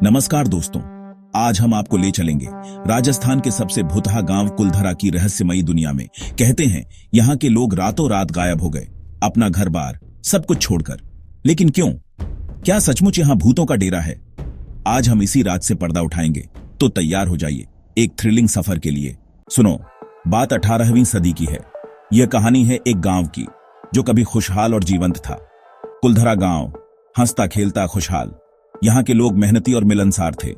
नमस्कार दोस्तों, आज हम आपको ले चलेंगे राजस्थान के सबसे भुतहा गांव कुलधरा की रहस्यमयी दुनिया में। कहते हैं यहाँ के लोग रातों रात गायब हो गए, अपना घर बार सब कुछ छोड़कर। लेकिन क्यों? क्या सचमुच यहाँ भूतों का डेरा है? आज हम इसी रात से पर्दा उठाएंगे, तो तैयार हो जाइए एक थ्रिलिंग सफर के लिए। सुनो, बात 18वीं सदी की है। यह कहानी है एक गांव की जो कभी खुशहाल और जीवंत था। कुलधरा गांव हंसता खेलता खुशहाल। यहाँ के लोग मेहनती और मिलनसार थे।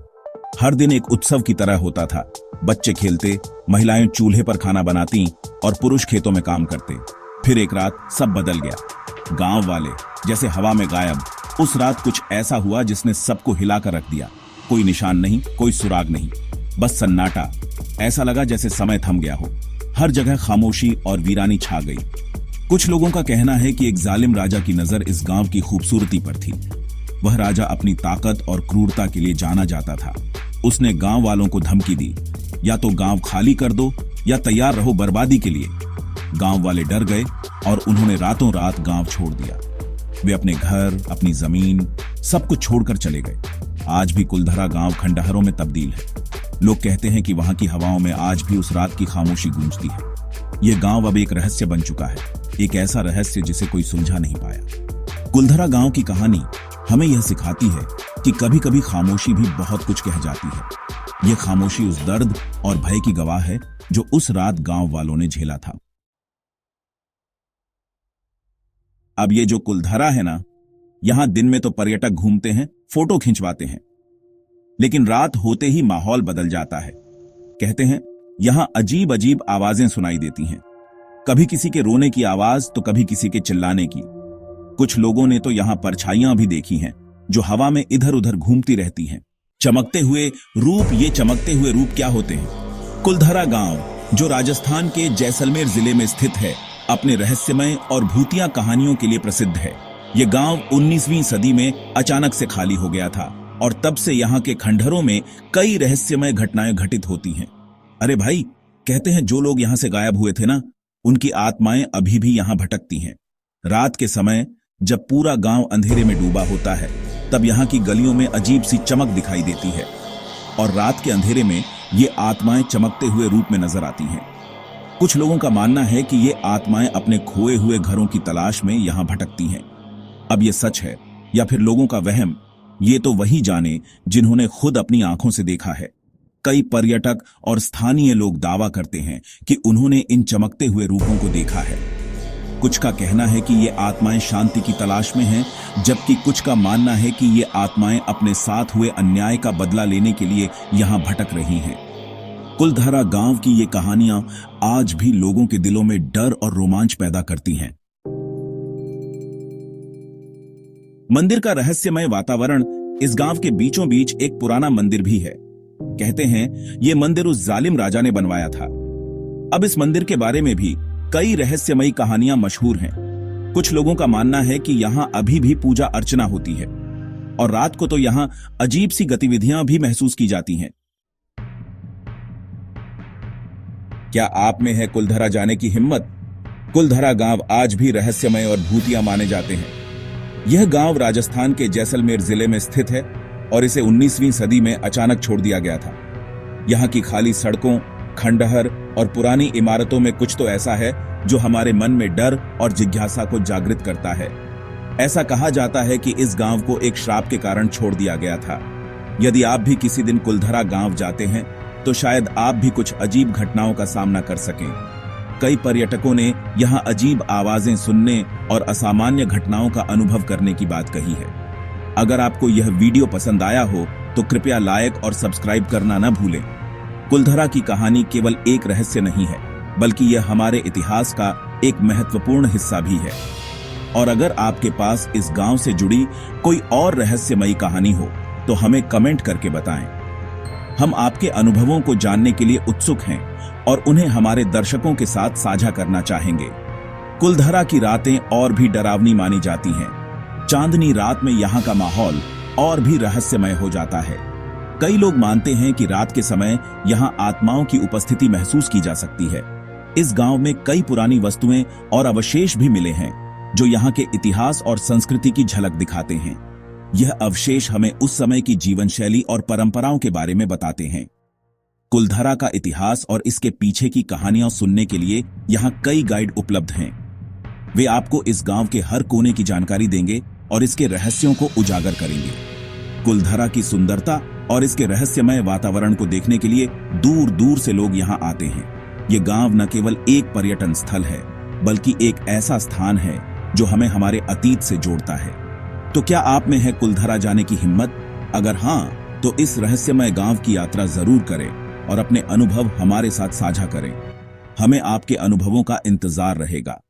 हर दिन एक उत्सव की तरह होता था। बच्चे खेलते, महिलाएं चूल्हे पर खाना बनाती और पुरुष खेतों में काम करते। फिर एक रात सब बदल गया। गांव वाले जैसे हवा में गायब। उस रात कुछ ऐसा हुआ जिसने सबको हिलाकर रख दिया। कोई निशान नहीं, कोई सुराग नहीं, बस सन्नाटा। ऐसा लगा जैसे समय थम गया हो। हर जगह खामोशी और वीरानी छा गई। कुछ लोगों का कहना है कि एक जालिम राजा की नजर इस गांव की खूबसूरती पर थी। वह राजा अपनी ताकत और क्रूरता के लिए जाना जाता था। उसने गांव वालों को धमकी दी, या तो गांव खाली कर दो या तैयार रहो बर्बादी के लिए। गांव वाले डर गए और उन्होंने रातों रात गांव छोड़ दिया। वे अपने घर, अपनी जमीन सब कुछ छोड़कर चले गए। आज भी कुलधरा गांव खंडहरों में तब्दील है। लोग कहते हैं कि वहां की हवाओं में आज भी उस रात की खामोशी गूंजती है। यह गांव अब एक रहस्य बन चुका है, एक ऐसा रहस्य जिसे कोई सुलझा नहीं पाया। कुलधरा गांव की कहानी हमें यह सिखाती है कि कभी कभी खामोशी भी बहुत कुछ कह जाती है। यह खामोशी उस दर्द और भय की गवाह है जो उस रात गांव वालों ने झेला था। अब ये जो कुलधरा है ना, यहां दिन में तो पर्यटक घूमते हैं, फोटो खिंचवाते हैं, लेकिन रात होते ही माहौल बदल जाता है। कहते हैं यहां अजीब अजीब आवाजें सुनाई देती हैं। कभी किसी के रोने की आवाज तो कभी किसी के चिल्लाने की। कुछ लोगों ने तो यहां परछाइयां भी देखी हैं जो हवा में इधर उधर घूमती रहती हैं। चमकते हुए रूप, ये चमकते हुए रूप क्या होते हैं? कुलधरा गांव जो राजस्थान के जैसलमेर जिले में स्थित है, अपने रहस्यमय और भूतिया कहानियों के लिए प्रसिद्ध है। यह गांव 19वीं सदी में अचानक से खाली हो गया था और तब से यहाँ के खंडहरों में कई रहस्यमय घटनाएं घटित होती हैं। अरे भाई, कहते हैं जो लोग यहाँ से गायब हुए थे ना, उनकी आत्माएं अभी भी यहाँ भटकती हैं। रात के समय जब पूरा गांव अंधेरे में डूबा होता है, तब यहाँ की गलियों में अजीब सी चमक दिखाई देती है और रात के अंधेरे में ये आत्माएं चमकते हुए रूप में नजर आती हैं। कुछ लोगों का मानना है कि ये आत्माएं अपने खोए हुए घरों की तलाश में यहाँ भटकती हैं। अब ये सच है या फिर लोगों का वहम, ये तो वही जाने जिन्होंने खुद अपनी आंखों से देखा है। कई पर्यटक और स्थानीय लोग दावा करते हैं कि उन्होंने इन चमकते हुए रूपों को देखा है। कुछ का कहना है कि ये आत्माएं शांति की तलाश में हैं, जबकि कुछ का मानना है कि ये आत्माएं अपने साथ हुए अन्याय का बदला लेने के लिए यहां भटक रही हैं। कुलधरा गांव की ये कहानियां आज भी लोगों के दिलों में डर और रोमांच पैदा करती हैं। मंदिर का रहस्यमय वातावरण। इस गांव के बीचों बीच एक पुराना मंदिर भी है। कहते हैं ये मंदिर उस जालिम राजा ने बनवाया था। अब इस मंदिर के बारे में भी कई रहस्यमयी कहानियां मशहूर हैं। कुछ लोगों का मानना है कि यहां अभी भी पूजा अर्चना होती है और रात को तो यहां अजीब सी गतिविधियां भी महसूस की जाती हैं। क्या आप में है कुलधरा जाने की हिम्मत? कुलधरा गांव आज भी रहस्यमय और भूतिया माने जाते हैं। यह गांव राजस्थान के जैसलमेर जिले में स्थित है और इसे 19वीं सदी में अचानक छोड़ दिया गया था। यहाँ की खाली सड़कों, खंडहर और पुरानी इमारतों में कुछ तो ऐसा है जो हमारे मन में डर और जिज्ञासा को जागृत करता है। ऐसा कहा जाता है कि इस गांव को एक श्राप के कारण छोड़ दिया गया था। यदि आप भी किसी दिन कुलधरा गांव जाते हैं तो शायद आप भी कुछ अजीब घटनाओं का सामना कर सकें। कई पर्यटकों ने यहां अजीब आवाजें सुनने और असामान्य घटनाओं का अनुभव करने की बात कही है। अगर आपको यह वीडियो पसंद आया हो तो कृपया लाइक और सब्सक्राइब करना न भूलें। कुलधरा की कहानी केवल एक रहस्य नहीं है, बल्कि यह हमारे इतिहास का एक महत्वपूर्ण हिस्सा भी है। और अगर आपके पास इस गांव से जुड़ी कोई और रहस्यमयी कहानी हो तो हमें कमेंट करके बताएं। हम आपके अनुभवों को जानने के लिए उत्सुक हैं और उन्हें हमारे दर्शकों के साथ साझा करना चाहेंगे। कुलधरा की रातें और भी डरावनी मानी जाती हैं। चांदनी रात में यहाँ का माहौल और भी रहस्यमय हो जाता है। कई लोग मानते हैं कि रात के समय यहाँ आत्माओं की उपस्थिति महसूस की जा सकती है। इस गांव में कई पुरानी वस्तुएं और अवशेष भी मिले हैं जो यहाँ के इतिहास और संस्कृति की झलक दिखाते हैं। यह अवशेष हमें उस समय की जीवन शैली और परंपराओं के बारे में बताते हैं। कुलधरा का इतिहास और इसके पीछे की कहानियां सुनने के लिए यहाँ कई गाइड उपलब्ध हैं। वे आपको इस गांव के हर कोने की जानकारी देंगे और इसके रहस्यों को उजागर करेंगे। कुलधरा की सुंदरता और इसके रहस्यमय वातावरण को देखने के लिए दूर दूर से लोग यहाँ आते हैं। ये गांव न केवल एक पर्यटन स्थल है, बल्कि एक ऐसा स्थान है जो हमें हमारे अतीत से जोड़ता है। तो क्या आप में है कुलधरा जाने की हिम्मत? अगर हाँ, तो इस रहस्यमय गांव की यात्रा जरूर करें और अपने अनुभव हमारे साथ साझा करें। हमें आपके अनुभवों का इंतजार रहेगा।